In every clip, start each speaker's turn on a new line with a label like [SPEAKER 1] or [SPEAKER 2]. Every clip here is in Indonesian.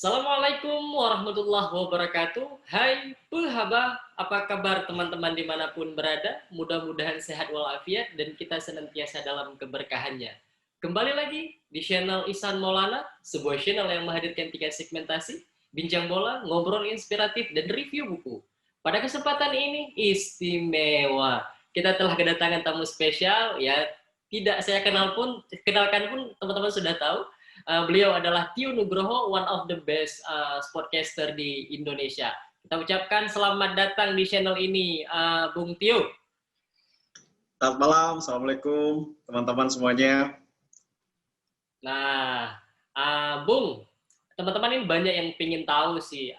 [SPEAKER 1] Assalamualaikum warahmatullahi wabarakatuh. Hai Haba, apa kabar teman-teman dimanapun berada? Mudah-mudahan sehat walafiat dan kita senantiasa dalam keberkahannya. Kembali lagi di channel Ihsan Maulana, sebuah channel yang menghadirkan 3 segmentasi, bincang bola, ngobrol inspiratif, dan review buku. Pada kesempatan ini istimewa. Kita telah kedatangan tamu spesial, ya tidak saya kenalkan pun teman-teman sudah tahu. Beliau adalah Tio Nugroho, one of the best sportcaster di Indonesia. Kita ucapkan selamat datang di channel ini, Bung Tio.
[SPEAKER 2] Selamat malam, Assalamualaikum teman-teman semuanya.
[SPEAKER 1] Nah, Bung, teman-teman ini banyak yang ingin tahu sih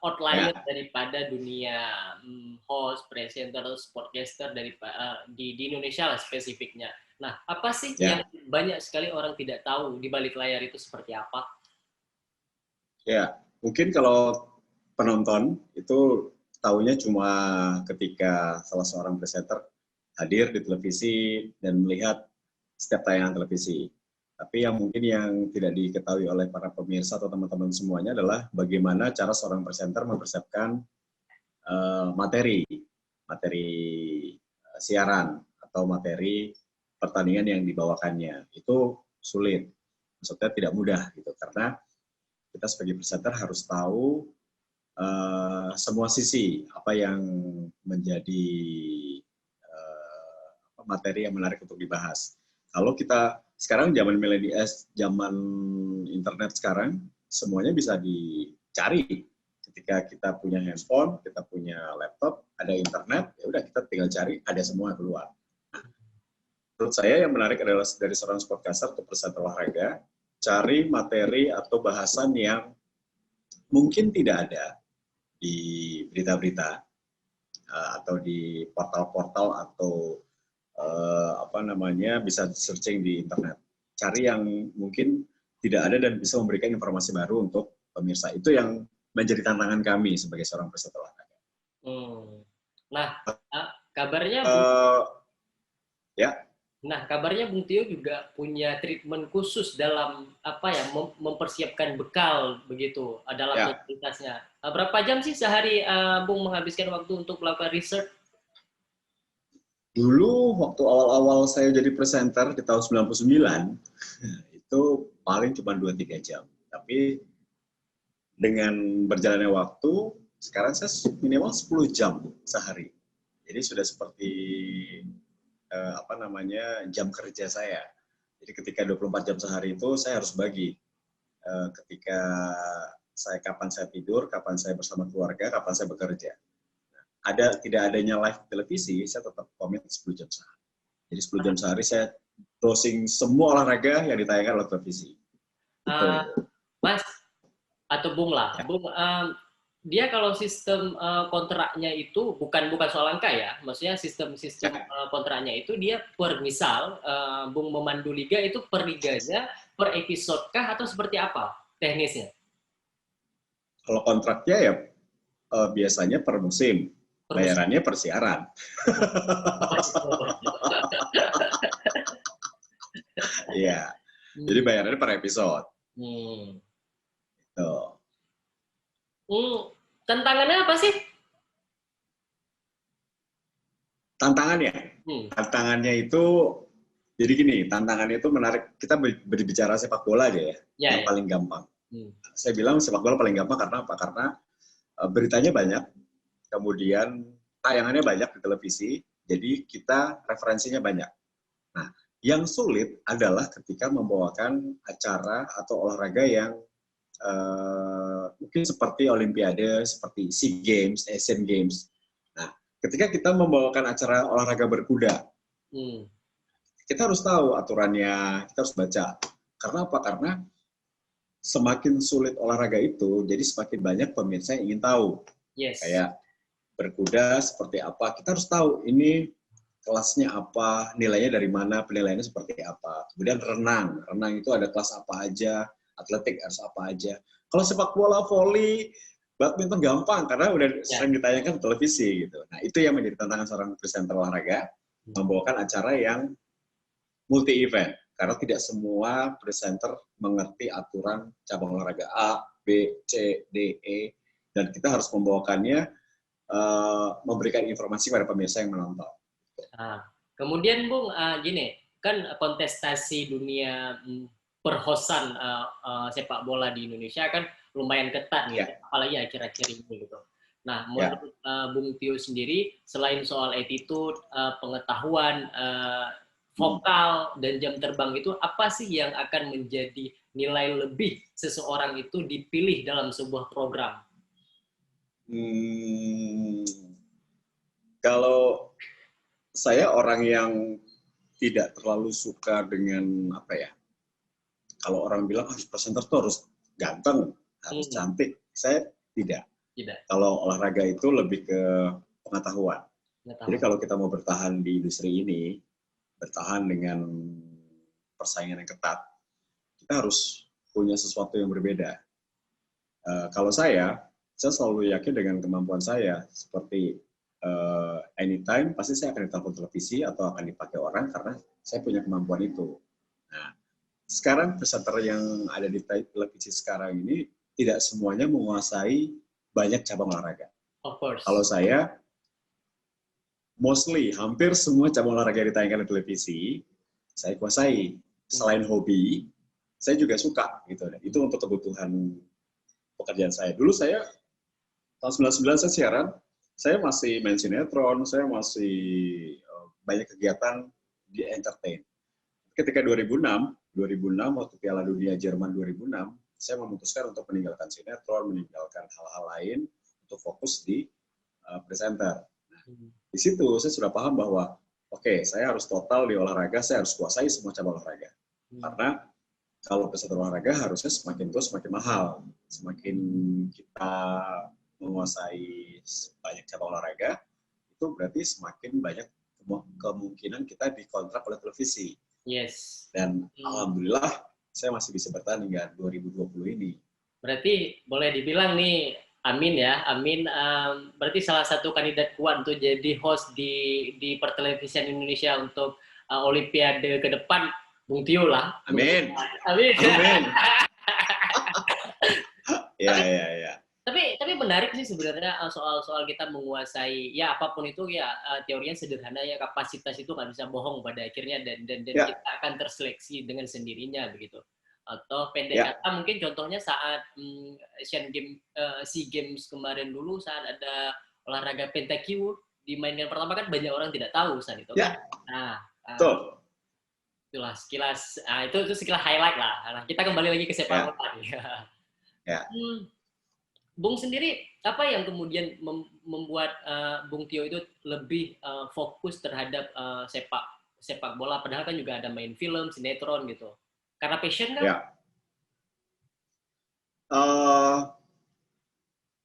[SPEAKER 1] outlier daripada dunia host, presenter, sportcaster di Indonesia lah spesifiknya. Nah, apa sih yang banyak sekali orang tidak tahu di balik layar itu seperti apa?
[SPEAKER 2] Ya, mungkin kalau penonton itu tahunya cuma ketika salah seorang presenter hadir di televisi dan melihat setiap tayangan televisi. Tapi yang mungkin yang tidak diketahui oleh para pemirsa atau teman-teman semuanya adalah bagaimana cara seorang presenter mempersiapkan materi siaran atau materi pertandingan yang dibawakannya. Itu sulit, maksudnya tidak mudah gitu, karena kita sebagai presenter harus tahu semua sisi apa yang menjadi materi yang menarik untuk dibahas. Kalau kita sekarang zaman zaman internet sekarang, semuanya bisa dicari. Ketika kita punya handphone, kita punya laptop, ada internet, ya udah kita tinggal cari, ada semua keluar. Nah, menurut saya yang menarik adalah dari seorang sportcaster atau presenter olahraga, cari materi atau bahasan yang mungkin tidak ada di berita-berita atau di portal-portal atau bisa searching di internet. Cari yang mungkin tidak ada dan bisa memberikan informasi baru untuk pemirsa. Itu yang menjadi tantangan kami sebagai seorang presenter olahraga.
[SPEAKER 1] Nah, kabarnya Nah, kabarnya Bung Tio juga punya treatment khusus dalam mempersiapkan bekal begitu dalam aktivitasnya. Berapa jam sih sehari Bung menghabiskan waktu untuk melakukan research?
[SPEAKER 2] Dulu waktu awal-awal saya jadi presenter di tahun 99 itu paling cuma 2-3 jam. Tapi dengan berjalannya waktu, sekarang saya minimal 10 jam sehari. Jadi sudah seperti jam kerja saya. Jadi ketika 24 jam sehari itu saya harus bagi. Ketika kapan saya tidur, kapan saya bersama keluarga, kapan saya bekerja. Tidak adanya live televisi, saya tetap komit 10 jam sehari. Jadi 10 jam sehari saya browsing semua olahraga yang ditayangkan oleh televisi.
[SPEAKER 1] Mas, atau Bung lah, Bung, dia kalau sistem kontraknya itu bukan soal angka ya, maksudnya sistem kontraknya itu dia per misal Bung memandu liga itu per liganya, per episode kah atau seperti apa teknisnya?
[SPEAKER 2] Kalau kontraknya ya biasanya per musim, bayarannya per siaran. Iya, jadi bayarannya per episode. Gitu.
[SPEAKER 1] Tantangannya apa sih?
[SPEAKER 2] Tantangannya itu, jadi gini, tantangannya itu menarik. Kita berbicara sepak bola aja ya, yang paling gampang. Saya bilang sepak bola paling gampang karena apa? Karena beritanya banyak, kemudian tayangannya banyak di televisi, jadi kita referensinya banyak. Nah, yang sulit adalah ketika membawakan acara atau olahraga yang mungkin seperti Olimpiade, seperti SEA Games, Asian Games. Nah, ketika kita membawakan acara olahraga berkuda, kita harus tahu aturannya, kita harus baca. Karena apa? Karena semakin sulit olahraga itu, jadi semakin banyak pemirsa yang ingin tahu. Kayak berkuda seperti apa, kita harus tahu ini kelasnya apa, nilainya dari mana, penilaiannya seperti apa. Kemudian renang itu ada kelas apa aja, atletik harus apa aja. Kalau sepak bola, voli, badminton gampang karena udah sering ditayangkan di televisi gitu. Nah, itu yang menjadi tantangan seorang presenter olahraga, membawakan acara yang multi event karena tidak semua presenter mengerti aturan cabang olahraga A, B, B, C, D, E, dan kita harus membawakannya, memberikan informasi pada pemirsa yang menonton.
[SPEAKER 1] Nah, kemudian Bung, gini, kan kontestasi dunia perhosan sepak bola di Indonesia kan lumayan ketat nih, apalagi akhir-akhir ini gitu. Nah, menurut Bung Tio sendiri, selain soal attitude, pengetahuan, vokal, dan jam terbang itu, apa sih yang akan menjadi nilai lebih seseorang itu dipilih dalam sebuah program?
[SPEAKER 2] Kalau saya orang yang tidak terlalu suka dengan apa ya, kalau orang bilang presenter tuh harus ganteng, harus cantik, saya tidak. Kalau olahraga itu lebih ke pengetahuan. Jadi kalau kita mau bertahan di industri ini, bertahan dengan persaingan yang ketat, kita harus punya sesuatu yang berbeda. Kalau saya selalu yakin dengan kemampuan saya, seperti anytime pasti saya akan ditelepon televisi atau akan dipakai orang karena saya punya kemampuan itu. Nah, sekarang presenter yang ada di televisi sekarang ini tidak semuanya menguasai banyak cabang olahraga.
[SPEAKER 1] Of course.
[SPEAKER 2] Kalau saya, mostly hampir semua cabang olahraga yang ditayangkan di televisi saya kuasai. Selain hobi, saya juga suka gitu. Itu untuk kebutuhan pekerjaan saya. Dulu saya tahun 99 saya siaran, saya masih main sinetron, saya masih banyak kegiatan di entertain. Ketika 2006 waktu Piala Dunia Jerman 2006, saya memutuskan untuk meninggalkan sinetron, meninggalkan hal-hal lain untuk fokus di presenter. Nah, di situ saya sudah paham bahwa oke, saya harus total di olahraga, saya harus kuasai semua cabang olahraga. Karena kalau presenter olahraga harusnya semakin tua semakin mahal. Semakin kita menguasai banyak cabang olahraga, itu berarti semakin banyak kemungkinan kita dikontrak oleh televisi.
[SPEAKER 1] Yes.
[SPEAKER 2] Dan alhamdulillah saya masih bisa bertahan hingga 2020 ini.
[SPEAKER 1] Berarti boleh dibilang nih, Amin ya, Amin berarti salah satu kandidat kuat untuk jadi host di pertelevisian Indonesia untuk Olimpiade ke depan, Bung Tio lah.
[SPEAKER 2] Amin.
[SPEAKER 1] Amin.
[SPEAKER 2] Amin. Ya.
[SPEAKER 1] Tapi menarik sih sebenarnya soal kita menguasai ya apapun itu ya teorinya sederhana ya, kapasitas itu nggak bisa bohong pada akhirnya dan kita akan terseleksi dengan sendirinya begitu. Atau pendek kata mungkin contohnya saat Asian Games, SEA Games kemarin dulu saat ada olahraga pentakiu dimainkan pertama kan banyak orang tidak tahu saat itu kan. Nah, itulah sekilas itu sekilas highlight lah. Nah, kita kembali lagi ke sepak bola. Bung sendiri, apa yang kemudian membuat Bung Tio itu lebih fokus terhadap sepak bola, padahal kan juga ada main film, sinetron gitu. Karena passion kan?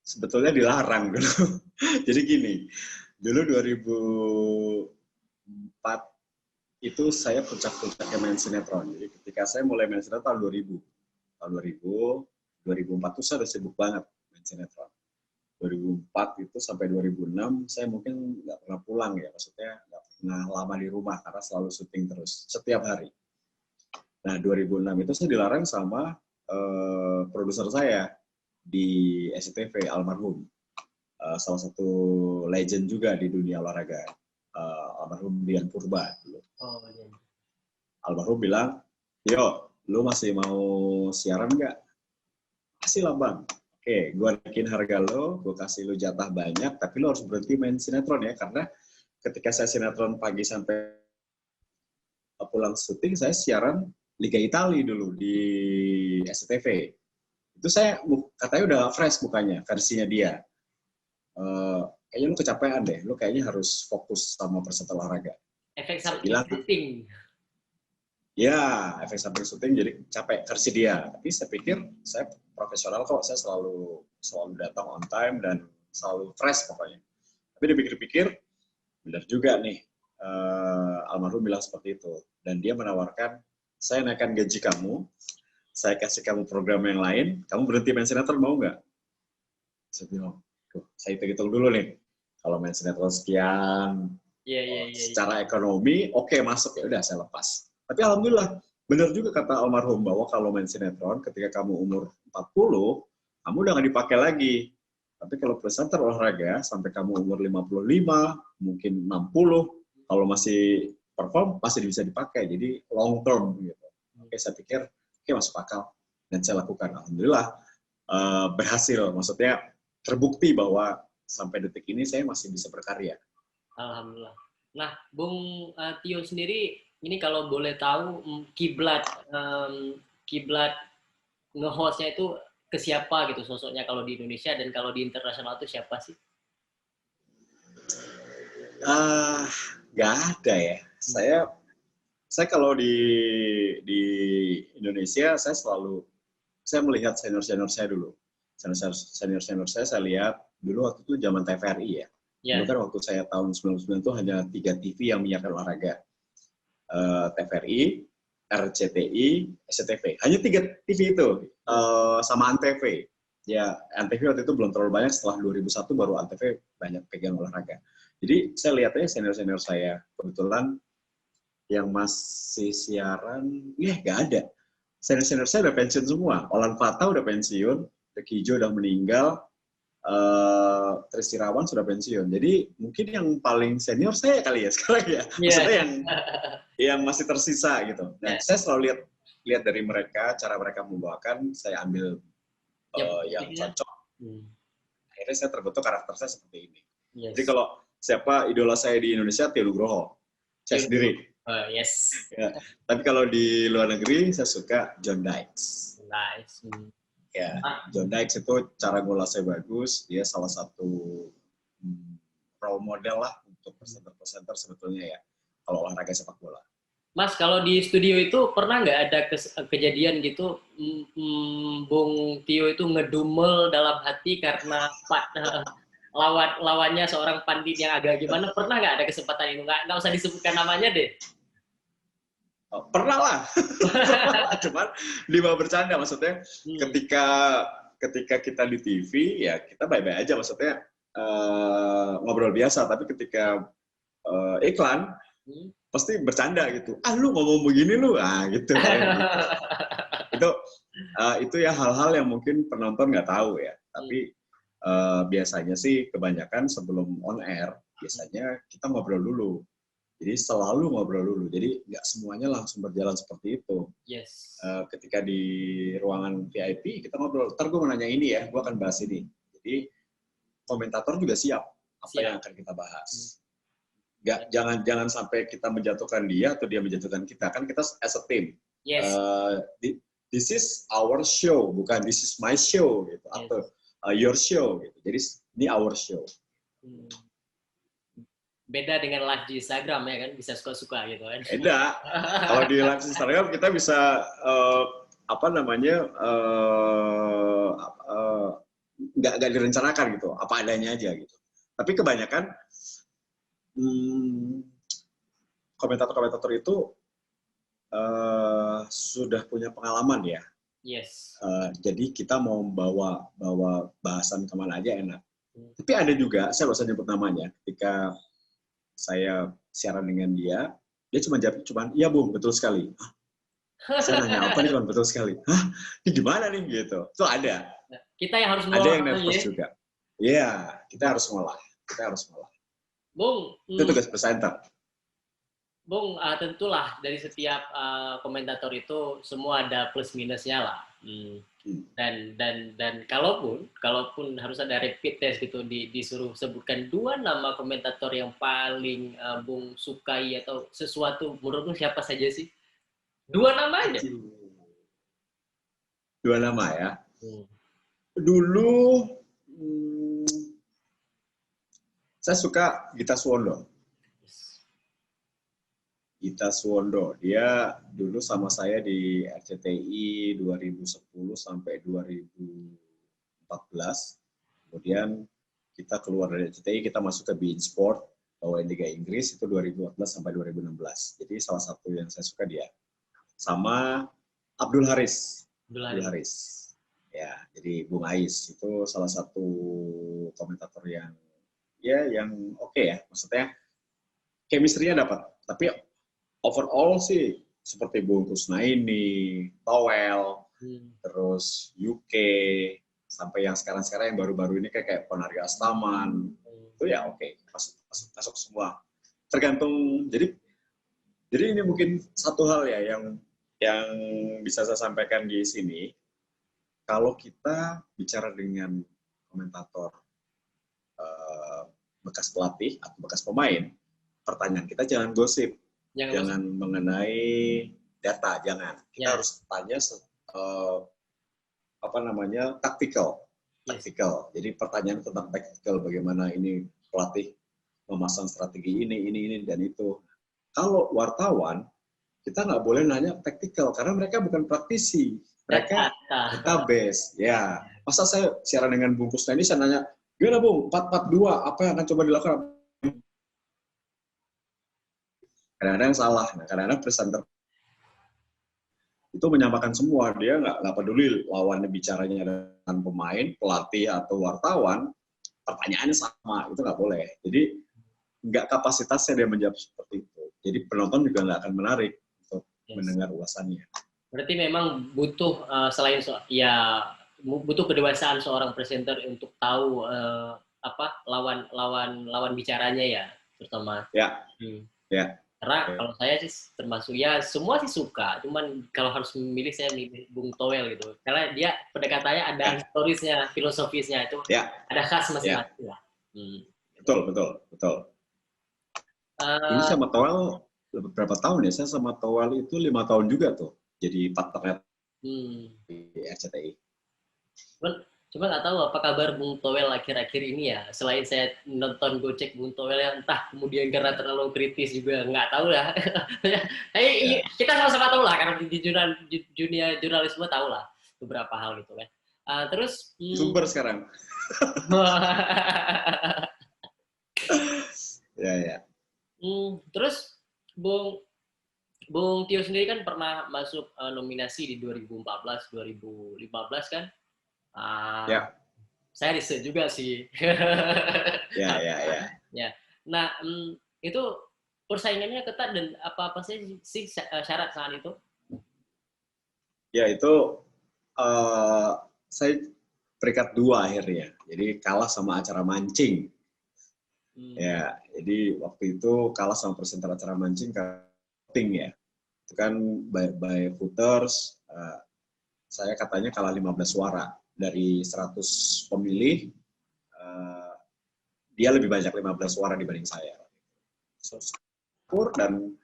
[SPEAKER 2] Sebetulnya dilarang dulu. Jadi gini, dulu 2004 itu saya puncak-puncaknya main sinetron. Jadi ketika saya mulai main sinetron tahun 2000. Tahun 2004 itu saya udah sibuk banget sinetron. 2004 itu sampai 2006 saya mungkin nggak pernah pulang ya, maksudnya nggak pernah lama di rumah karena selalu syuting terus setiap hari. Nah 2006 itu saya dilarang sama produser saya di SCTV almarhum, salah satu legend juga di dunia olahraga, almarhum Dian Purba dulu. Almarhum bilang, yo lu masih mau siaran nggak? Masih lah bang. Oke, gue naikin harga lo, gue kasih lo jatah banyak, tapi lo harus berhenti main sinetron ya, karena ketika saya sinetron pagi sampai pulang syuting, saya siaran Liga Italia dulu di SCTV. Itu saya katanya udah fresh mukanya, versinya dia. Kayaknya lo kecapean deh, lo kayaknya harus fokus sama presenter olahraga.
[SPEAKER 1] Efek samping syuting.
[SPEAKER 2] Ya, efek samping syuting jadi capek versi dia. Tapi saya pikir saya profesional kok, saya selalu datang on time dan selalu fresh pokoknya. Tapi dipikir-pikir, benar juga nih, almarhum bilang seperti itu. Dan dia menawarkan, saya naikkan gaji kamu, saya kasih kamu program yang lain, kamu berhenti main sinetron mau nggak? Saya bilang, saya hitung-hitung dulu nih, kalau main sinetron sekian, secara ekonomi, oke, masuk, ya udah saya lepas. Tapi alhamdulillah, benar juga kata almarhum bahwa kalau main sinetron, ketika kamu umur 40, kamu udah nggak dipakai lagi. Tapi kalau presenter olahraga, sampai kamu umur 55, mungkin 60, kalau masih perform, masih bisa dipakai. Jadi long term gitu. Oke, saya pikir, oke, masuk akal. Dan saya lakukan. Alhamdulillah, berhasil. Maksudnya, terbukti bahwa sampai detik ini saya masih bisa berkarya.
[SPEAKER 1] Alhamdulillah. Nah, Bung Tio sendiri, ini kalau boleh tahu, kiblat nge-hostnya itu ke siapa gitu sosoknya kalau di Indonesia, dan kalau di internasional itu siapa sih?
[SPEAKER 2] Nggak ada ya. Saya kalau di Indonesia, saya melihat senior saya dulu. Senior saya lihat dulu waktu itu zaman TVRI ya. Dulu kan waktu saya tahun 99 itu hanya 3 TV yang menyiarkan olahraga. TVRI, RCTI, SCTV. Hanya 3 TV itu, sama Antv. Ya, Antv waktu itu belum terlalu banyak, setelah 2001 baru Antv banyak pegang olahraga. Jadi saya lihatnya senior-senior saya, kebetulan yang masih siaran, nggak ada. Senior-senior saya udah pensiun semua. Olan Fata udah pensiun, Tekijo udah meninggal, Tris Irawan sudah pensiun. Jadi mungkin yang paling senior saya kali ya sekarang ya. Maksudnya yang masih tersisa gitu. Nah, saya selalu lihat dari mereka, cara mereka membawakan, saya ambil yang cocok. Akhirnya saya terbentuk karakter saya seperti ini. Jadi kalau siapa idola saya di Indonesia, Tio Nugroho. Saya sendiri. Ya. Tapi kalau di luar negeri, saya suka John Dykes. Ya, John Dykes itu cara ngolah saya bagus. Dia salah satu role model lah untuk presenter-presenter sebetulnya ya. Kalau olahraga sepak bola.
[SPEAKER 1] Mas, kalau di studio itu pernah nggak ada kejadian gitu, Bung Tio itu ngedumel dalam hati karena lawannya seorang pandit yang agak gimana? Pernah nggak ada kesempatan itu? Nggak usah disebutkan namanya deh.
[SPEAKER 2] Pernah lah. Cuman di bawah bercanda, maksudnya ketika kita di TV ya kita baik-baik aja, maksudnya ngobrol biasa, tapi ketika iklan pasti bercanda gitu. Lu ngomong begini lu, gitu. Itu ya hal-hal yang mungkin penonton nggak tahu ya. Tapi biasanya sih kebanyakan sebelum on air biasanya kita ngobrol dulu. Jadi selalu ngobrol dulu. Jadi nggak semuanya langsung berjalan seperti itu. Ketika di ruangan VIP kita ngobrol. Ntar gue mau nanya ini ya, gue akan bahas ini. Jadi komentator juga siap apa yang akan kita bahas. Jangan sampai kita menjatuhkan dia atau dia menjatuhkan kita. Kan kita as a team. This is our show, bukan this is my show gitu. Atau your show gitu. Jadi ini our show.
[SPEAKER 1] Beda dengan live di Instagram ya kan, bisa suka-suka gitu kan.
[SPEAKER 2] Beda. Kalau di live Instagram kita bisa nggak direncanakan gitu, apa adanya aja gitu. Tapi kebanyakan komentator-komentator itu sudah punya pengalaman ya. Jadi kita mau bawa bahasan kemana aja enak. Tapi ada juga, saya nggak usah nyebut namanya, ketika saya siaran dengan dia cuma jawab, iya Bung, betul sekali. Saya nanya apa nih, betul sekali. Ini gimana nih gitu. Itu ada.
[SPEAKER 1] Kita yang harus
[SPEAKER 2] ngolah. Ada yang nervous juga. Iya, kita harus ngolah.
[SPEAKER 1] Bung,
[SPEAKER 2] itu tugas presenter.
[SPEAKER 1] Bung, tentulah dari setiap komentator itu semua ada plus minusnya lah. Dan kalaupun harus ada rapid test gitu, disuruh sebutkan 2 nama komentator yang paling Bung sukai atau sesuatu, menurut lu siapa saja sih? 2 nama aja.
[SPEAKER 2] 2 nama ya. Dulu saya suka Gita Suwondo. Dia dulu sama saya di RCTI 2010 sampai 2014. Kemudian kita keluar dari RCTI, kita masuk ke beIN Sport, bawain Liga Inggris, itu 2014 sampai 2016. Jadi salah satu yang saya suka dia. Sama Abdul Haris. Ya, jadi Bung Ais itu salah satu komentator yang oke ya. Maksudnya chemistry-nya dapat. Tapi overall sih seperti Bung Kusnaini, Towel, terus UK, sampai yang sekarang-sekarang yang baru-baru ini kayak Ponari Astaman, itu ya oke, masuk semua. Tergantung, jadi ini mungkin satu hal ya yang bisa saya sampaikan di sini, kalau kita bicara dengan komentator bekas pelatih atau bekas pemain, pertanyaan kita jangan gosip, jangan mengenai data, jangan. Kita harus tanya taktikal. Jadi pertanyaan tentang taktikal, bagaimana ini pelatih memasang strategi ini dan itu. Kalau wartawan, kita nggak boleh nanya taktikal karena mereka bukan praktisi, mereka database. Ya, masa saya siaran dengan Bung Kusnandi saya nanya, gimana Bung, 4-4-2, apa yang akan coba dilakukan? Kadang-kadang salah, kadang-kadang presenter itu menyamakan semua, dia nggak peduli lawannya bicaranya dengan pemain, pelatih atau wartawan, pertanyaannya sama, itu nggak boleh. Jadi nggak kapasitasnya dia menjawab seperti itu. Jadi penonton juga nggak akan menarik untuk mendengar ulasannya.
[SPEAKER 1] Berarti memang butuh butuh kedewasaan seorang presenter untuk tahu lawan bicaranya ya, terutama.
[SPEAKER 2] Ya. Ya.
[SPEAKER 1] Karena kalau saya sih termasuk ya semua sih suka, cuman kalau harus memilih saya milih Bung Toel gitu. Karena dia pendekatannya ada historisnya, filosofisnya itu ada khas masing-masing lah.
[SPEAKER 2] Betul. Ini sama Toel berapa tahun ya? Saya sama Toel itu 5 tahun juga tuh, jadi partner di RCTI.
[SPEAKER 1] Cuma nggak tahu apa kabar Bung Toel akhir-akhir ini ya. Selain saya nonton Gocek Bung Toel ya, entah kemudian karena terlalu kritis juga nggak tahu lah. Kita sama-sama tahu lah karena di dunia jurnalisme tahu lah beberapa hal gitu kan. Terus
[SPEAKER 2] sumber sekarang. Ya.
[SPEAKER 1] Terus Bung Tio sendiri kan pernah masuk nominasi di 2014, 2015 kan? Saya riset juga sih. Ya. Nah, itu persaingannya ketat dan apa sih syarat saat itu?
[SPEAKER 2] Ya itu saya peringkat 2 akhirnya. Jadi kalah sama acara mancing. Ya, jadi waktu itu kalah sama presenter acara mancing voting ya. Itu kan by voters, saya katanya kalah 15 suara. Dari 100 pemilih, dia lebih banyak 15 suara dibanding saya. Dan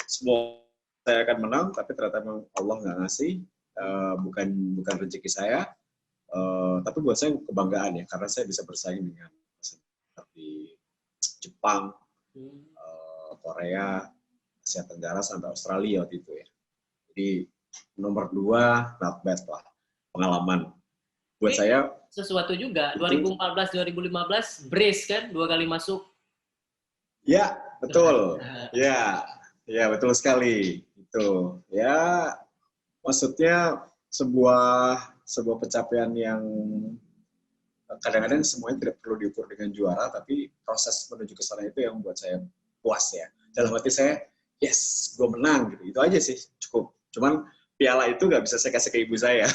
[SPEAKER 2] semua saya akan menang, tapi ternyata Allah nggak ngasih, bukan rezeki saya. Tapi buat saya kebanggaan ya, karena saya bisa bersaing dengan seperti Jepang, Korea, Asia Tenggara, sampai Australia waktu itu ya. Jadi nomor 2, not bad lah, pengalaman. Buat saya
[SPEAKER 1] sesuatu juga. 2014-2015 brace kan 2 kali masuk.
[SPEAKER 2] Ya, betul. Ya, betul sekali. Itu. Ya, maksudnya sebuah pencapaian yang kadang-kadang semuanya tidak perlu diukur dengan juara, tapi proses menuju ke sana itu yang membuat saya puas ya. Dalam hati saya, yes, gue menang gitu. Itu aja sih, cukup. Cuman piala itu nggak bisa saya kasih ke ibu saya.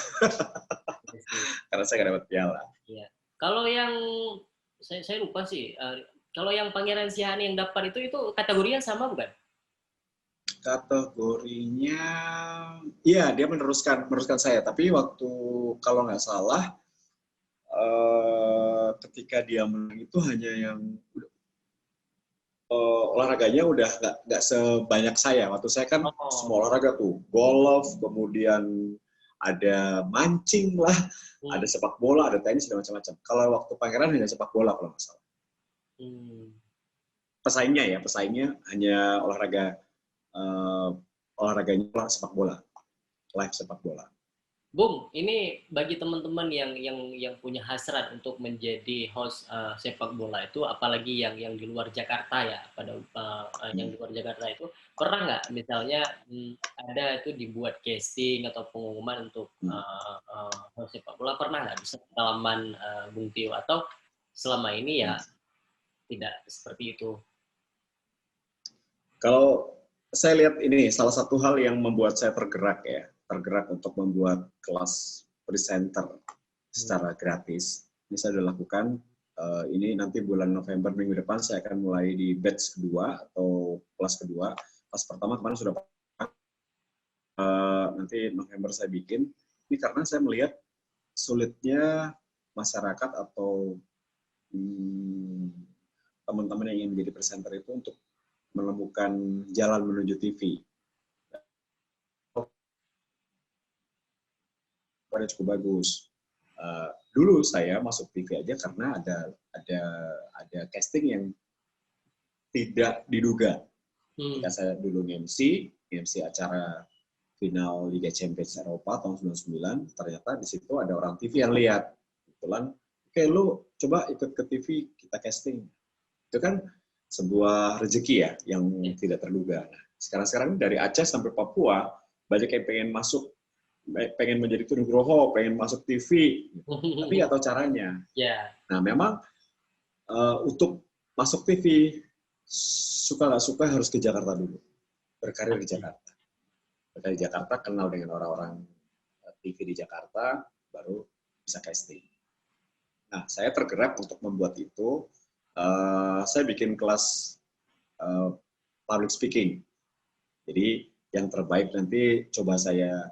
[SPEAKER 2] Karena saya nggak dapat piala.
[SPEAKER 1] Iya. Kalau yang saya lupa sih. Kalau yang Pangeran Sihani yang dapat itu kategorinya sama bukan?
[SPEAKER 2] Kategorinya, iya dia meneruskan saya. Tapi waktu kalau nggak salah, ketika dia menang itu hanya yang olahraganya udah nggak sebanyak saya. Waktu saya kan semua olahraga tuh, golf, kemudian ada mancing lah, ada sepak bola, ada tenis, dan macam-macam. Kalau waktu Pangeran hanya sepak bola kalau nggak salah. Pesaingnya hanya olahraganya sepak bola, live sepak bola.
[SPEAKER 1] Bung, ini bagi teman-teman yang punya hasrat untuk menjadi host sepak bola itu, apalagi yang di luar Jakarta ya, yang di luar Jakarta itu pernah nggak misalnya ada itu dibuat casting atau pengumuman untuk host sepak bola, pernah nggak di pengalaman Bung Tio, atau selama ini ya tidak seperti itu?
[SPEAKER 2] Kalau saya lihat ini salah satu hal yang membuat saya tergerak untuk membuat kelas presenter secara gratis. Ini saya sudah lakukan. Ini nanti bulan November minggu depan saya akan mulai di batch kedua atau kelas kedua. Kelas pertama kemarin sudah nanti November saya bikin. Ini karena saya melihat sulitnya masyarakat atau teman-teman yang ingin menjadi presenter itu untuk menemukan jalan menuju TV. Pada cukup bagus. Dulu saya masuk TV aja karena ada casting yang tidak diduga. Ketika saya dulu MC acara final Liga Champions Eropa tahun 99, ternyata di situ ada orang TV yang lihat. Kebetulan, oke lu coba ikut ke TV, kita casting. Itu kan sebuah rezeki ya, yang tidak terduga. Nah, sekarang dari Aceh sampai Papua, banyak yang pengen menjadi Nugroho, pengen masuk TV, tapi nggak tahu caranya. Nah, memang untuk masuk TV, suka nggak suka harus ke Jakarta dulu, berkarir di Jakarta. Berkarir di Jakarta, kenal dengan orang-orang TV di Jakarta, baru bisa casting. Nah, saya tergerak untuk membuat itu. Saya bikin kelas public speaking. Jadi yang terbaik nanti coba saya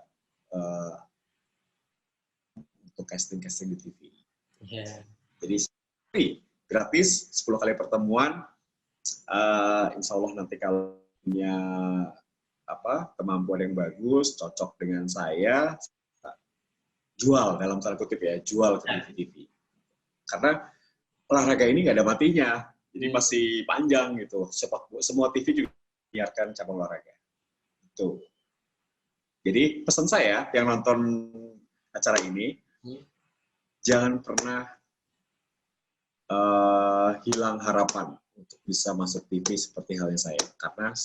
[SPEAKER 2] untuk casting di TV. Jadi gratis, 10 kali pertemuan. Insya Allah nanti kalau punya kemampuan yang bagus, cocok dengan saya, jual dalam tanda kutip ya, jual ke TV. Karena olahraga ini nggak ada matinya, jadi masih panjang gitu. Semua TV juga menyiarkan cabang olahraga. Itu. Jadi pesan saya yang nonton acara ini, jangan pernah hilang harapan untuk bisa masuk TV seperti halnya saya. Karena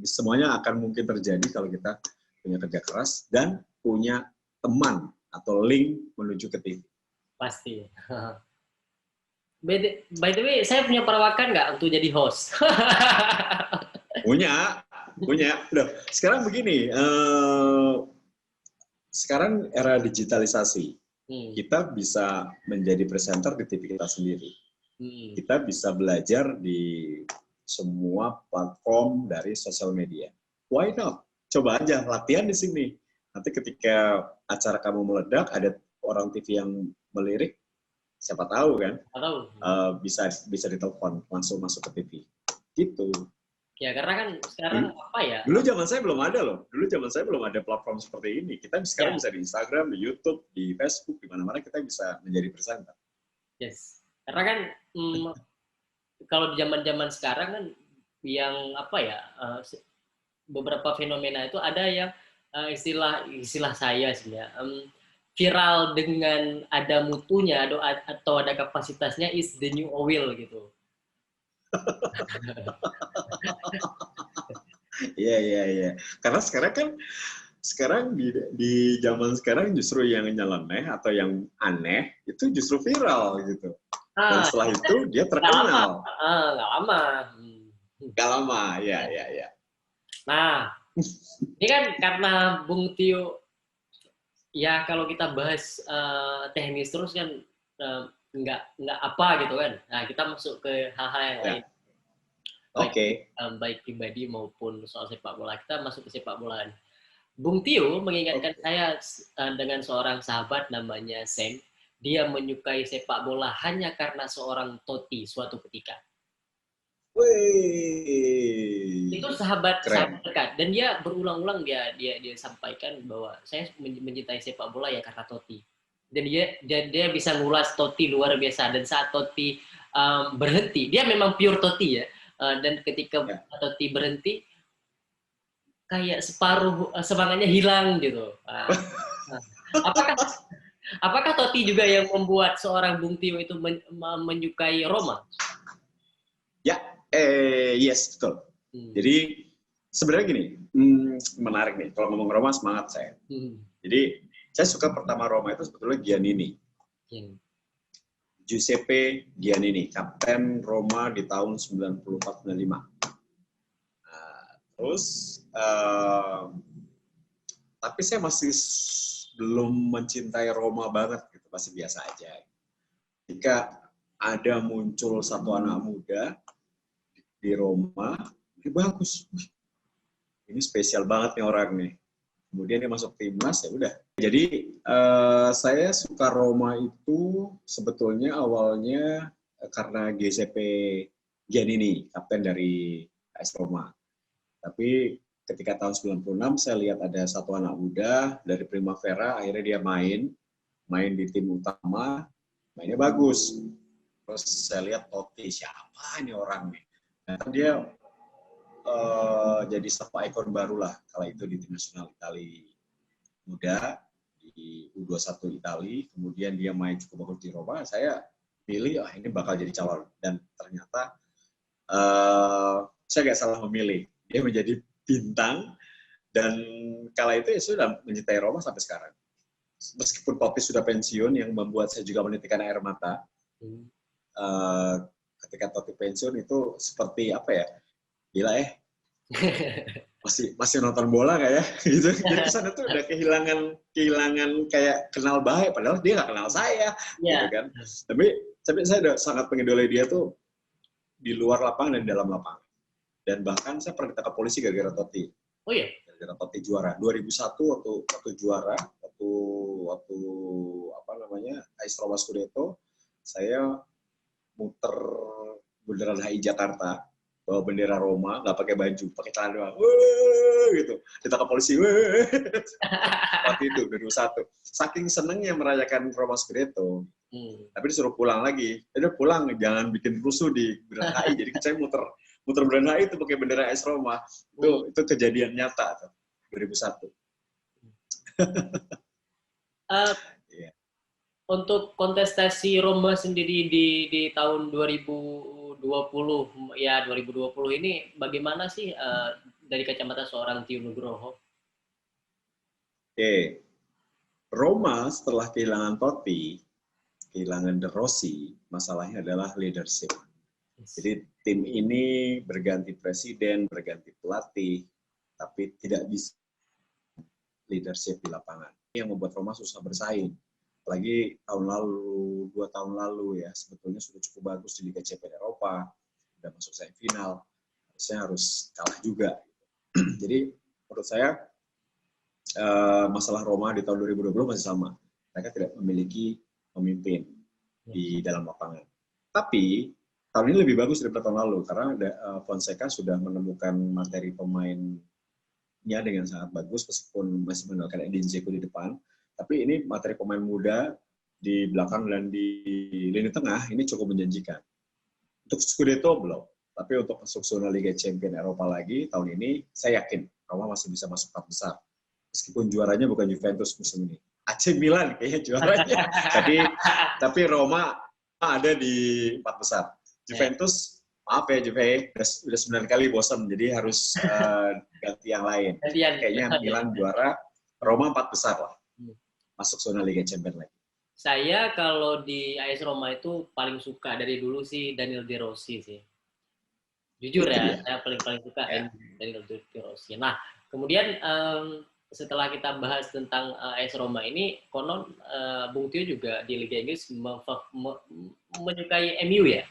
[SPEAKER 2] semuanya akan mungkin terjadi kalau kita punya kerja keras dan punya teman atau link menuju ke TV.
[SPEAKER 1] Pasti. By the way, saya punya perawakan nggak untuk jadi host?
[SPEAKER 2] Punya. Loh, sekarang begini, sekarang era digitalisasi, kita bisa menjadi presenter di TV kita sendiri. Kita bisa belajar di semua platform dari sosial media. Why not? Coba aja latihan di sini. Nanti ketika acara kamu meledak, ada orang TV yang melirik, siapa tahu kan? Bisa ditelepon langsung masuk ke TV. Gitu.
[SPEAKER 1] Ya, karena kan sekarang apa ya?
[SPEAKER 2] Dulu zaman saya belum ada loh. Dulu zaman saya belum ada platform seperti ini. Kita sekarang bisa di Instagram, di YouTube, di Facebook, di mana-mana kita bisa menjadi presenter.
[SPEAKER 1] Yes. Karena kan kalau di zaman-zaman sekarang kan yang apa ya? Beberapa fenomena itu ada yang istilah saya sebenarnya viral dengan ada mutunya atau ada kapasitasnya is the new oil gitu.
[SPEAKER 2] Iya. Karena sekarang di zaman sekarang justru yang nyeleneh atau yang aneh itu justru viral gitu. Dan setelah itu dia terkenal. Gak lama, ya.
[SPEAKER 1] Nah, ini kan karena Bung Tio, ya kalau kita bahas teknis terus kan nggak apa gitu kan. Nah, kita masuk ke hal-hal yang lain. Baik pribadi maupun soal sepak bola. Kita masuk ke sepak bola. Bung Tio mengingatkan saya dengan seorang sahabat namanya Sam. Dia menyukai sepak bola hanya karena seorang Totti suatu ketika. Itu sahabat dekat dan dia berulang-ulang dia sampaikan bahwa saya mencintai sepak bola ya karena Totti. Dan dia bisa ngulas Totti luar biasa, dan saat Totti berhenti, dia memang pure Totti ya. Dan ketika Totti berhenti, kayak separuh semangatnya hilang gitu. Apakah Totti juga yang membuat seorang Bung Tio itu menyukai Roma?
[SPEAKER 2] Ya, yes, betul. Jadi sebenarnya gini, menarik nih. Kalau ngomong Roma, semangat saya. Jadi saya suka pertama Roma itu sebetulnya Giannini. Giuseppe Giannini, kapten Roma di tahun 94-95. Terus, tapi saya masih belum mencintai Roma banget gitu, masih biasa aja. Jika ada muncul satu anak muda di Roma, ini bagus. Ini spesial banget nih orang nih. Kemudian dia masuk timnas, ya udah. Jadi saya suka Roma itu sebetulnya awalnya karena GCP Giannini, kapten dari AS Roma. Tapi ketika tahun 96 saya lihat ada satu anak muda dari Primavera, akhirnya dia main di tim utama, mainnya bagus. Terus saya lihat Totti, siapa ini orang nih? Ternyata dia jadi satu ikon baru lah kala itu di tim nasional Italia muda, di U21 Italia, kemudian dia main cukup bagus di Roma, saya pilih, ini bakal jadi calon. Dan ternyata saya nggak salah memilih. Dia menjadi bintang, dan kala itu ya sudah mencintai Roma sampai sekarang. Meskipun Totti sudah pensiun, yang membuat saya juga menitikkan air mata. Ketika Totti pensiun itu seperti apa ya? Gila masih nonton bola nggak ya? Gitu. Jadi kesana tuh udah kehilangan kayak kenal baik, padahal dia nggak kenal saya, gitu kan. Tapi saya udah sangat mengidolai dia tuh di luar lapangan dan di dalam lapangan. Dan bahkan saya pernah ditangkap polisi gara-gara Totti.
[SPEAKER 1] Oh iya?
[SPEAKER 2] Gara-gara Totti juara. 2001 waktu juara, waktu apa namanya, AS Roma Scudetto, saya muter bundaran HI Jakarta, bawa bendera Roma, nggak pakai baju, pakai celana doang, gitu. Ditangkap polisi, waktu itu 2001. Saking senengnya merayakan Roma Scudetto, tapi disuruh pulang lagi. Udah pulang, jangan bikin rusuh di bundaran HI. Jadi saya muter bundaran HI itu pakai bendera AS Roma. Itu kejadian nyata tuh, 2001.
[SPEAKER 1] Untuk kontestasi Roma sendiri di tahun 2020 ini bagaimana sih dari kacamata seorang Tio Nugroho?
[SPEAKER 2] Roma setelah kehilangan Totti, kehilangan De Rossi, masalahnya adalah leadership. Jadi tim ini berganti presiden, berganti pelatih, tapi tidak bisa leadership di lapangan. Ini yang membuat Roma susah bersaing. Apalagi tahun lalu, 2 tahun lalu ya, sebetulnya sudah cukup bagus di Liga Champions Eropa, sudah masuk semifinal, harusnya harus kalah juga. Jadi menurut saya masalah Roma di tahun 2020 masih sama. Mereka tidak memiliki pemimpin di dalam lapangan. Tapi tahun ini lebih bagus daripada tahun lalu karena Fonseca sudah menemukan materi pemainnya dengan sangat bagus meskipun masih mengandalkan Edin Dzeko di depan. Tapi ini materi pemain muda di belakang dan di lini tengah ini cukup menjanjikan. Untuk Scudetto belum, tapi untuk masuk zona Liga Champions Eropa lagi tahun ini saya yakin Roma masih bisa masuk 4 besar. Meskipun juaranya bukan Juventus musim ini. AC Milan kayaknya juaranya. tapi Roma ada di 4 besar. Juventus, maaf ya Juve, udah 9 kali bosan, jadi harus ganti yang lain. Kayaknya Milan juara, Roma 4 besar lah. Masuk zona Liga Champions lagi.
[SPEAKER 1] Saya kalau di AS Roma itu paling suka dari dulu sih Daniel De Rossi sih. Jujur ya, saya paling suka Daniel De Rossi. Nah, kemudian setelah kita bahas tentang AS Roma ini, konon Bung Tio juga di Liga Inggris menyukai MU ya?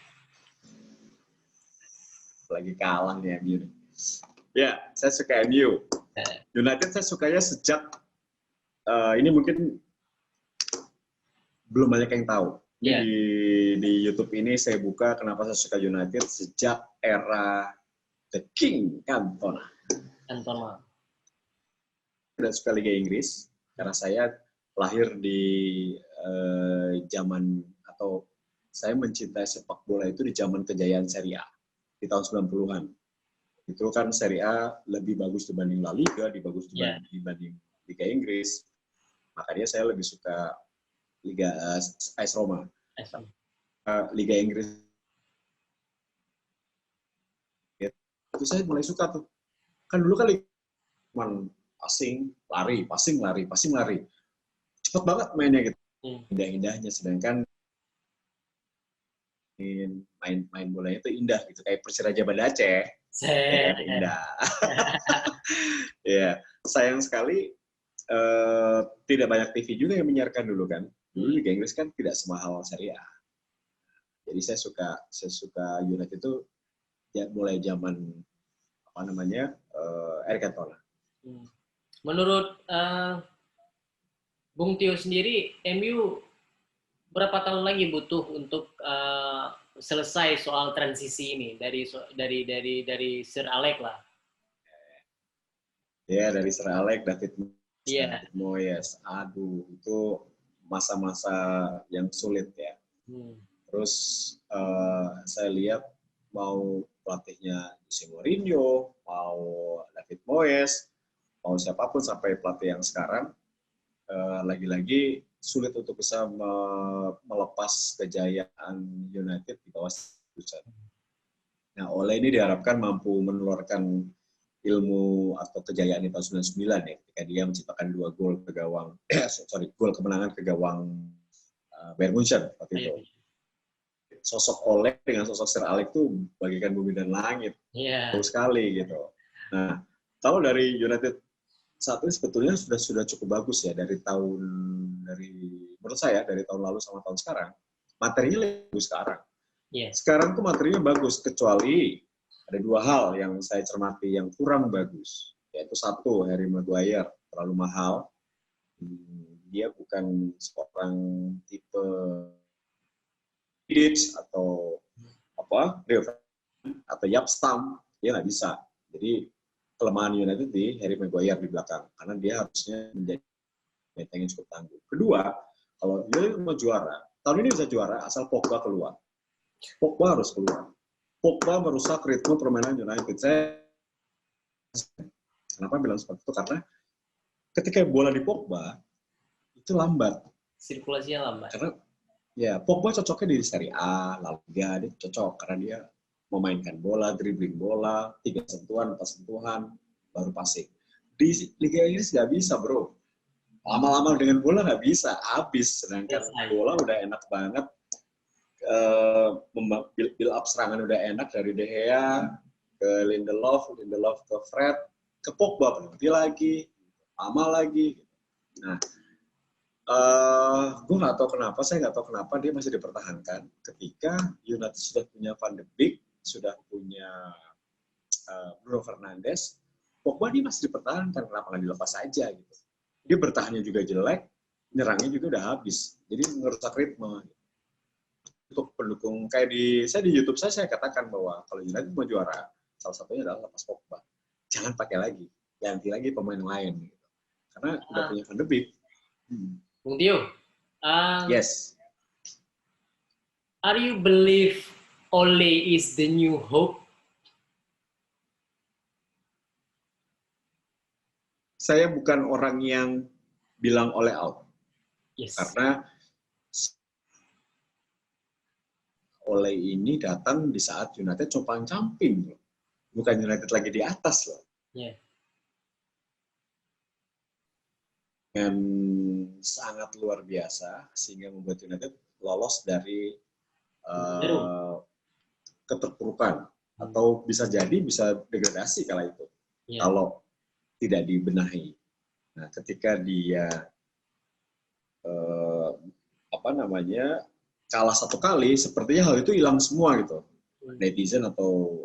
[SPEAKER 2] Lagi kalah nih MU. Ya, saya suka MU. United saya sukanya sejak ini mungkin belum banyak yang tahu. Di YouTube ini saya buka kenapa saya suka United sejak era The King Cantona. Saya suka Liga Inggris karena saya lahir di zaman atau saya mencintai sepak bola itu di zaman kejayaan Serie A di tahun 90-an. Itu kan Serie A lebih bagus dibanding La Liga, dibanding Liga Inggris. Makanya saya lebih suka Liga AS Roma. Liga Inggris itu saya mulai suka tuh. Kan dulu kan cuman passing, lari. Cepet banget mainnya gitu. Indah-indahnya, sedangkan main bolanya itu indah gitu, kayak Persiraja Banda Aceh. Indah. Ya, sayang sekali tidak banyak TV juga yang menyiarkan dulu kan. Dulu Liga Inggris kan tidak semahal Serie A. Jadi saya suka United itu ya mulai zaman apa namanya Eric Cantona.
[SPEAKER 1] Menurut Bung Tio sendiri, MU berapa tahun lagi butuh untuk selesai soal transisi ini dari Sir Alex lah?
[SPEAKER 2] Ya dari Sir Alex, David
[SPEAKER 1] Yeah.
[SPEAKER 2] Moyes. Aduh, itu masa-masa yang sulit ya. Terus saya lihat mau pelatihnya Jose Mourinho, mau David Moyes, mau siapapun sampai pelatih yang sekarang, lagi-lagi sulit untuk bisa melepas kejayaan United di bawah Ferguson. Nah, Ole ini diharapkan mampu menularkan ilmu atau kejayaan di tahun 99 ya, ketika dia menciptakan 2 gol ke gawang, gol kemenangan ke gawang Bayern Munchen waktu itu. Sosok Ole dengan sosok Sir Alex itu bagikan bumi dan langit, jauh sekali gitu. Nah, kalau dari United saat ini sebetulnya sudah cukup bagus ya menurut saya dari tahun lalu sama tahun sekarang materinya lebih bagus sekarang. Sekarang tuh materinya bagus kecuali ada 2 hal yang saya cermati yang kurang bagus, yaitu satu, Harry Maguire terlalu mahal. Dia bukan seorang tipe Vidic atau atau Jaap Stam, dia nggak bisa. Jadi kelemahan United di Harry Maguire di belakang, karena dia harusnya menjadi benteng yang cukup tangguh. Kedua, kalau United mau juara, tahun ini bisa juara asal Pogba keluar. Pogba harus keluar. Pogba merusak ritme permainan United. Kenapa bilang seperti itu? Karena ketika bola di Pogba, itu lambat.
[SPEAKER 1] Sirkulasinya lambat.
[SPEAKER 2] Karena ya Pogba cocoknya di Serie A, La Liga, dia cocok karena dia memainkan bola, dribbling bola, 3 sentuhan, 4 sentuhan, baru passing. Di Liga Inggris nggak bisa, bro. Lama-lama dengan bola nggak bisa, habis. Sedangkan bola udah enak banget, build up serangan udah enak dari De Gea ke Lindelof ke Fred, ke Pogba berhenti lagi, lama lagi. Nah, saya nggak tahu kenapa dia masih dipertahankan ketika United sudah punya Van de Beek, sudah punya Bruno Fernandes, Pogba dia masih dipertahankan, kenapa nggak dilepas saja gitu. Dia bertahannya juga jelek, nyerangnya juga udah habis, jadi ngerusak ritme. Untuk pendukung kayak di YouTube saya katakan bahwa kalau United mau juara, salah satunya adalah lepas Pogba, jangan pakai lagi, ganti lagi pemain lain gitu. Karena udah punya Van de Beek.
[SPEAKER 1] Bung Tio,
[SPEAKER 2] yes.
[SPEAKER 1] Are you believe Ole is the new hope?
[SPEAKER 2] Saya bukan orang yang bilang Ole out.
[SPEAKER 1] Yes.
[SPEAKER 2] Karena Ole ini datang di saat United compang-camping, bukan United lagi di atas loh.
[SPEAKER 1] Yeah.
[SPEAKER 2] Dan sangat luar biasa sehingga membuat United lolos dari keterpurukan atau bisa jadi bisa degradasi kala itu kalau tidak dibenahi. Nah, ketika dia kalah 1 kali, sepertinya hal itu hilang semua gitu. Netizen atau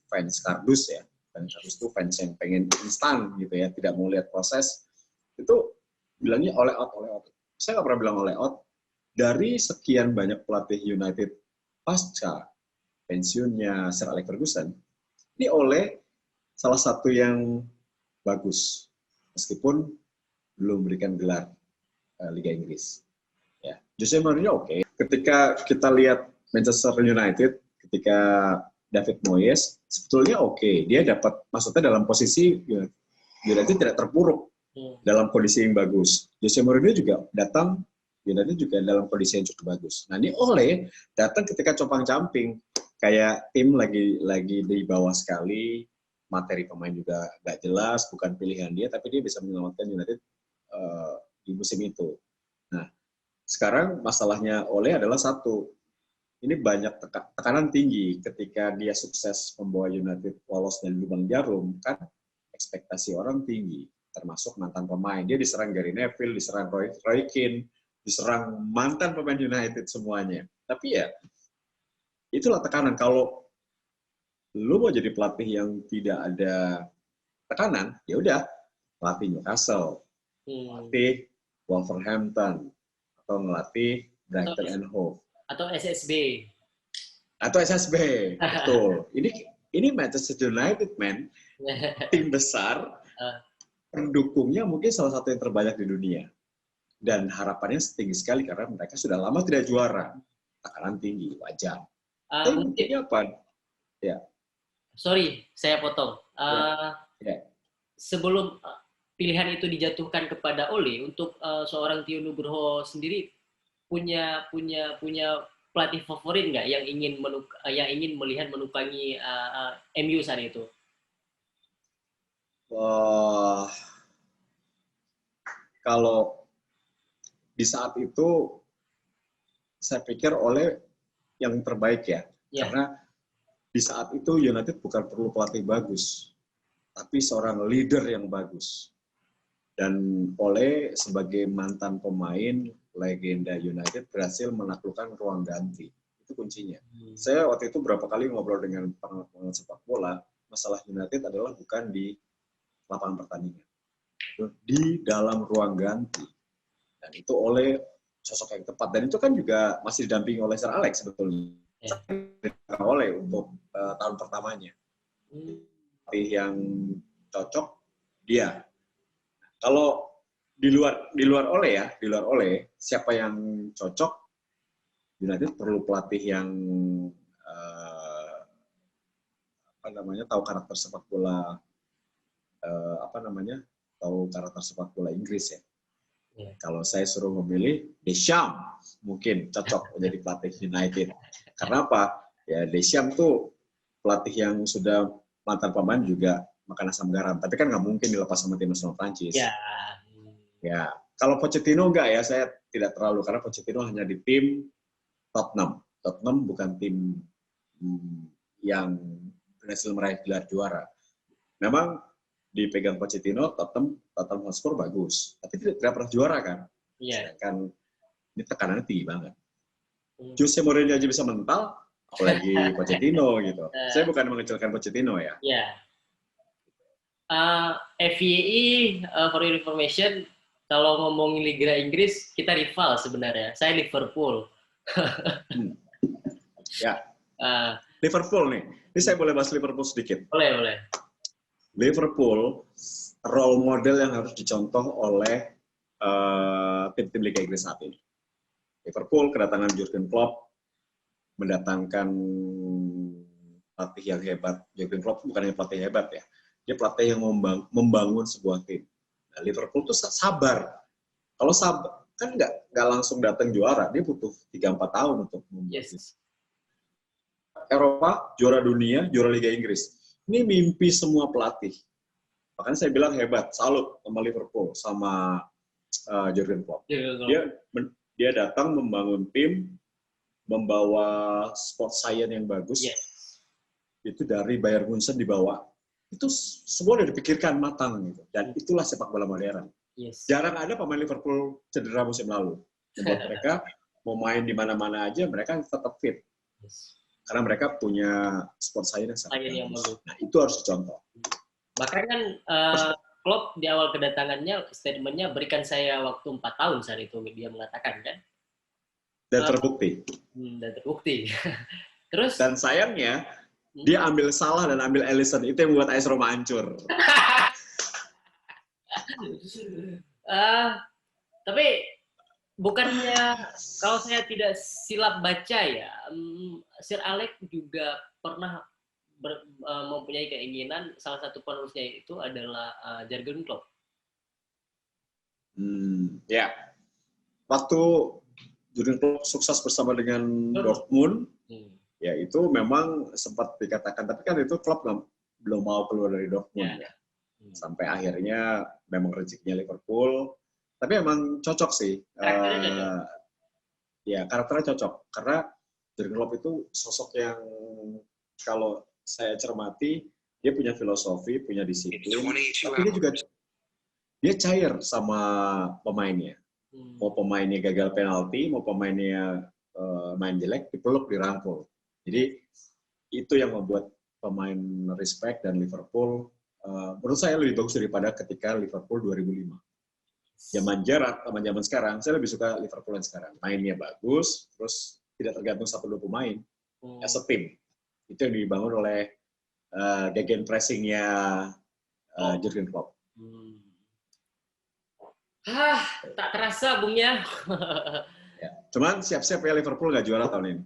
[SPEAKER 2] fans kardus ya, fans kardus itu fans yang pengen instan gitu ya, tidak mau lihat proses, itu bilangnya Ole out. Saya nggak pernah bilang Ole out. Dari sekian banyak pelatih United pasca pensiunnya Sir Alex Ferguson, ini Ole salah satu yang bagus, meskipun belum memberikan gelar Liga Inggris. Ya, Jose Mourinho oke. Ketika kita lihat Manchester United, ketika David Moyes, sebetulnya oke. Dia dapat, maksudnya dalam posisi United tidak terpuruk, dalam kondisi yang bagus. Jose Mourinho juga datang, United juga dalam kondisi yang cukup bagus. Nah, ini Ole datang ketika compang-camping, kayak tim lagi di bawah sekali, materi pemain juga nggak jelas, bukan pilihan dia, tapi dia bisa menyelamatkan United di musim itu. Nah, sekarang masalahnya Ole adalah satu, ini banyak tekanan tinggi ketika dia sukses membawa United lolos dari lubang jarum, kan ekspektasi orang tinggi. termasuk mantan pemain. Dia diserang Gary Neville, diserang Roy Keane, diserang mantan pemain United semuanya. Tapi ya, itulah tekanan. Kalau lu mau jadi pelatih yang tidak ada tekanan, ya udah pelatih Newcastle, pelatih Wolverhampton, atau ngelatih Brighton and Hove.
[SPEAKER 1] Atau SSB.
[SPEAKER 2] Atau SSB, betul. Ini Manchester United, man. Tim besar, pendukungnya mungkin salah satu yang terbanyak di dunia. Dan harapannya tinggi sekali karena mereka sudah lama tidak juara. Tekanan tinggi, wajar. Tapi buktinya apa? Ya.
[SPEAKER 1] Sorry, saya potong. Sebelum pilihan itu dijatuhkan kepada Ole, untuk seorang Tio Nugroho sendiri punya pelatih favorit nggak yang ingin melihat menukangi MU saat itu?
[SPEAKER 2] Kalau di saat itu saya pikir Ole yang terbaik ya. Karena di saat itu United bukan perlu pelatih bagus, tapi seorang leader yang bagus. Dan Ole sebagai mantan pemain legenda United berhasil menaklukkan ruang ganti. Itu kuncinya. Saya waktu itu berapa kali ngobrol dengan pengamat sepak bola, masalah United adalah bukan di lapangan pertandingan, di dalam ruang ganti. Dan itu Ole sosok yang tepat. Dan itu kan juga masih didampingi oleh Sir Alex sebetulnya. Ole untuk tahun pertamanya. Tapi yang cocok dia. Kalau di luar Ole, siapa yang cocok? United perlu pelatih yang tahu karakter sepak bola, tahu karakter sepak bola Inggris ya. Kalau saya suruh memilih, Deschamps mungkin cocok menjadi pelatih United. Karena apa? Ya Deschamps tuh pelatih yang sudah mantan pemain juga makan asam garam. Tapi kan nggak mungkin dilepas sama tim nasional Prancis. Ya. Kalau Pochettino enggak ya, saya tidak terlalu. Karena Pochettino hanya di tim Tottenham. Tottenham bukan tim yang berhasil meraih gelar juara. Memang dipegang Pochettino, Tottenham Hotspur bagus. Tapi tidak pernah juara kan. Sedangkan ini tekanannya tinggi banget. Jose Mourinho aja bisa mental, apalagi Pochettino gitu. Saya bukan mengecilkan Pochettino ya.
[SPEAKER 1] FYI, for your information, kalau ngomongin Liga Inggris, kita rival sebenarnya. Saya Liverpool.
[SPEAKER 2] Liverpool nih. Ini saya boleh bahas Liverpool sedikit?
[SPEAKER 1] Boleh.
[SPEAKER 2] Liverpool, role model yang harus dicontoh oleh tim-tim Liga Inggris saat ini. Liverpool, kedatangan Jurgen Klopp, mendatangkan pelatih yang hebat. Jurgen Klopp bukan yang pelatih hebat ya. Dia pelatih yang membangun sebuah tim. Nah, Liverpool tuh sabar. Kalau sabar, kan nggak langsung datang juara. Dia butuh 3-4 tahun untuk membangun. Eropa, juara dunia, juara Liga Inggris. Ini mimpi semua pelatih. Makanya saya bilang hebat, salut sama Liverpool, sama Jurgen Klopp. Dia datang membangun tim, membawa sport science yang bagus. Itu dari Bayern Munchen dibawa. Itu semua udah dipikirkan matang gitu. Dan itulah sepak bola modern. Jarang ada pemain Liverpool cedera musim lalu. Membuat mereka mau main di mana-mana aja, mereka tetap fit. Karena mereka punya sport science yang bagus. Nah, itu harus dicontoh.
[SPEAKER 1] Bahkan kan Klopp di awal kedatangannya, statementnya berikan saya waktu 4 tahun saat itu, dia mengatakan kan.
[SPEAKER 2] Dan terbukti.
[SPEAKER 1] Terus?
[SPEAKER 2] Dan sayangnya, dia ambil Salah dan ambil Alisson. Itu yang membuat AS Roma hancur.
[SPEAKER 1] Tapi bukannya, kalau saya tidak silap baca ya, Sir Alex juga pernah mempunyai keinginan, salah satu penerusnya itu adalah Jurgen Klopp.
[SPEAKER 2] Ya. Waktu Jurgen Klopp sukses bersama dengan Dortmund, ya itu memang sempat dikatakan, tapi kan itu Klopp belum mau keluar dari Dortmund ya. Sampai akhirnya memang rezekinya Liverpool, tapi emang cocok sih. Karakternya cocok. Karena Jurgen Klopp itu sosok yang kalau saya cermati, dia punya filosofi, punya disiplin, tapi dia juga dia cair sama pemainnya. Mau pemainnya gagal penalti, mau pemainnya main jelek, dipeluk, dirangkul. Jadi itu yang membuat pemain respect dan Liverpool menurut saya lebih bagus daripada ketika Liverpool 2005. Zaman Gerrard sama zaman sekarang, saya lebih suka Liverpool yang sekarang. Mainnya bagus, terus tidak tergantung 1-2 pemain. As a team. Itu yang dibangun oleh gegen pressing-nya Jurgen Klopp.
[SPEAKER 1] Tak terasa bungnya.
[SPEAKER 2] Ya. Cuman siap-siap ya Liverpool nggak juara tahun ini.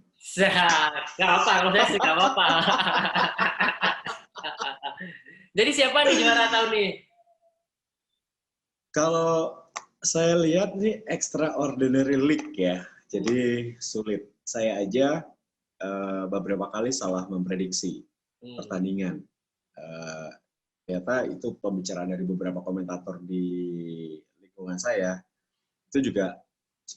[SPEAKER 1] Nggak apa, kalau saya sih nggak apa-apa. Jadi siapa nih juara tahun ini?
[SPEAKER 2] Kalau saya lihat ini extraordinary league ya, jadi sulit. Saya aja beberapa kali salah memprediksi pertandingan. Ternyata itu pembicaraan dari beberapa komentator di lingkungan saya, itu juga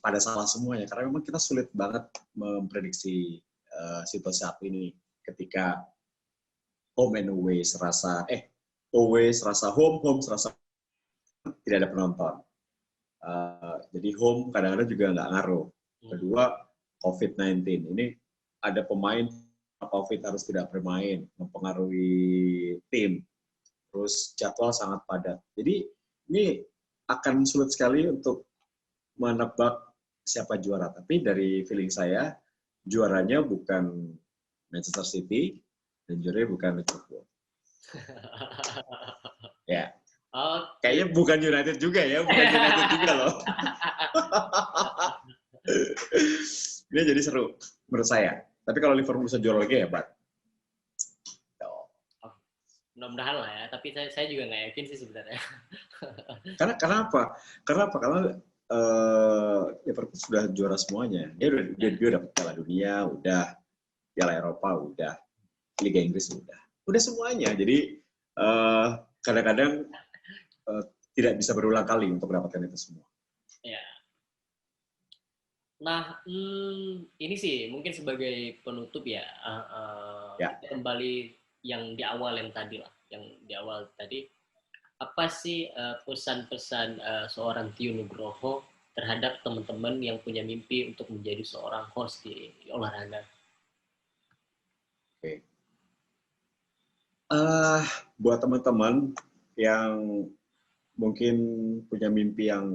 [SPEAKER 2] pada salah semuanya, karena memang kita sulit banget memprediksi situasi saat ini ketika home and away serasa away serasa home serasa tidak ada penonton. Jadi home kadang-kadang juga nggak ngaruh. Kedua, COVID-19. Ini ada pemain COVID harus tidak bermain, mempengaruhi tim. Terus jadwal sangat padat. Jadi ini akan sulit sekali untuk menebak siapa juara. Tapi dari feeling saya, juaranya bukan Manchester City, dan juaranya bukan Liverpool. Ya. Kayaknya bukan United juga ya, bukan United juga loh. Ini jadi seru menurut saya. Tapi kalau Liverpool bisa juara lagi hebat.
[SPEAKER 1] Mudah-mudahan lah ya, tapi saya juga nggak yakin sih sebenarnya.
[SPEAKER 2] Karena apa? Karena Liverpool sudah juara semuanya. Dia udah dapat Piala Dunia, udah Piala Eropa, udah Liga Inggris, udah semuanya. Jadi kadang-kadang tidak bisa berulang kali untuk mendapatkan itu semua.
[SPEAKER 1] Ya. Nah, ini sih mungkin sebagai penutup ya. Kita kembali yang di awal tadi. Apa sih pesan-pesan seorang Tio Nugroho terhadap teman-teman yang punya mimpi untuk menjadi seorang host di olahraga?
[SPEAKER 2] Oke. Buat teman-teman yang mungkin punya mimpi yang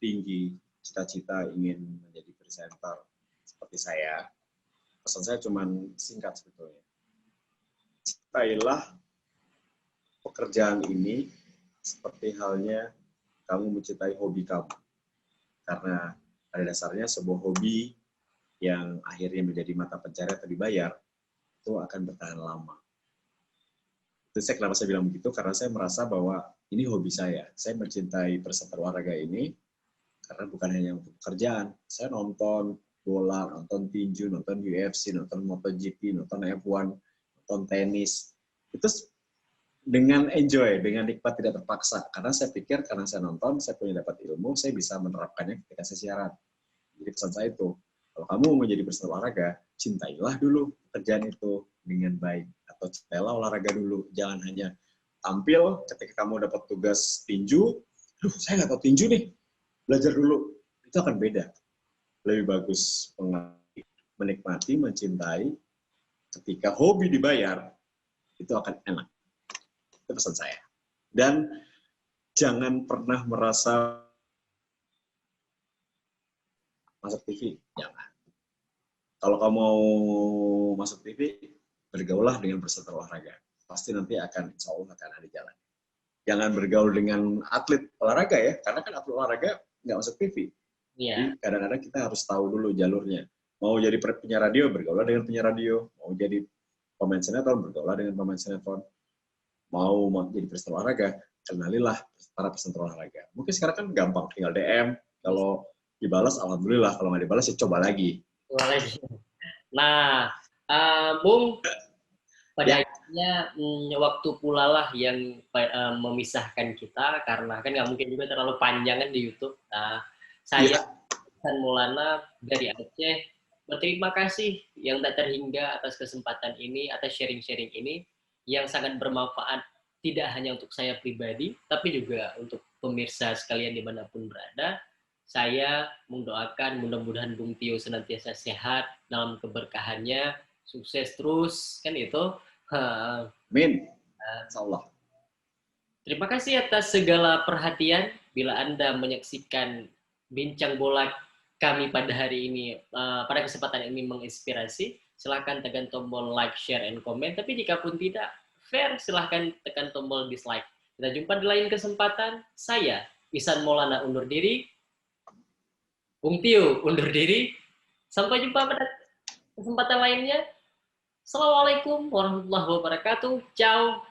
[SPEAKER 2] tinggi, cita-cita ingin menjadi presenter seperti saya, pesan saya cuma singkat sebetulnya. Cintailah pekerjaan ini seperti halnya kamu mencintai hobi kamu. Karena pada dasarnya sebuah hobi yang akhirnya menjadi mata pencarian atau dibayar, itu akan bertahan lama. Itu kenapa saya bilang begitu, karena saya merasa bahwa ini hobi saya. Saya mencintai presenter olahraga ini karena bukan hanya untuk pekerjaan. Saya nonton bola, nonton tinju, nonton UFC, nonton MotoGP, nonton F1, nonton tenis. Itu dengan enjoy, dengan nikmat, tidak terpaksa. Karena saya pikir, karena saya nonton, saya punya dapat ilmu, saya bisa menerapkannya ketika saya siaran. Jadi pesan saya itu, kalau kamu mau menjadi presenter olahraga, cintailah dulu pekerjaan itu dengan baik. Atau cintailah olahraga dulu. Jangan hanya tampil ketika kamu dapat tugas tinju, saya nggak tahu tinju nih, belajar dulu. Itu akan beda. Lebih bagus menikmati, mencintai, ketika hobi dibayar, itu akan enak. Itu pesan saya. Dan jangan pernah merasa masuk TV, jangan. Kalau kamu mau masuk TV, bergaulah dengan presenter olahraga. Pasti nanti insya Allah akan ada jalan. Jangan bergaul dengan atlet olahraga ya, karena kan atlet olahraga nggak masuk TV. Jadi kadang-kadang kita harus tahu dulu jalurnya. Mau jadi penyiar radio, bergaulah dengan penyiar radio. Mau jadi pemain sinetron, bergaulah dengan pemain sinetron. Mau jadi presenter olahraga, kenalilah para presenter olahraga. Mungkin sekarang kan gampang, tinggal DM. Kalau dibalas, alhamdulillah. Kalau nggak dibalas, ya coba lagi.
[SPEAKER 1] Nah, Bung, pada akhirnya waktu pula lah yang memisahkan kita, karena kan nggak mungkin juga terlalu panjang kan di YouTube. Nah, saya Hasan Maulana dari Aceh berterima kasih yang tak terhingga atas kesempatan ini, atas sharing-sharing ini yang sangat bermanfaat tidak hanya untuk saya pribadi, tapi juga untuk pemirsa sekalian dimanapun berada. Saya mendoakan mudah-mudahan Bung Tio senantiasa sehat dalam keberkahannya, sukses terus, kan itu.
[SPEAKER 2] Amin. Insyaallah.
[SPEAKER 1] Terima kasih atas segala perhatian. Bila Anda menyaksikan bincang bola kami pada hari ini, pada kesempatan ini menginspirasi, silahkan tekan tombol like, share, and comment. Tapi jika pun tidak fair, silahkan tekan tombol dislike. Kita jumpa di lain kesempatan. Saya, Ihsan Maulana, undur diri. Bung Tio undur diri. Sampai jumpa pada kesempatan lainnya. Assalamualaikum warahmatullahi wabarakatuh. Ciao.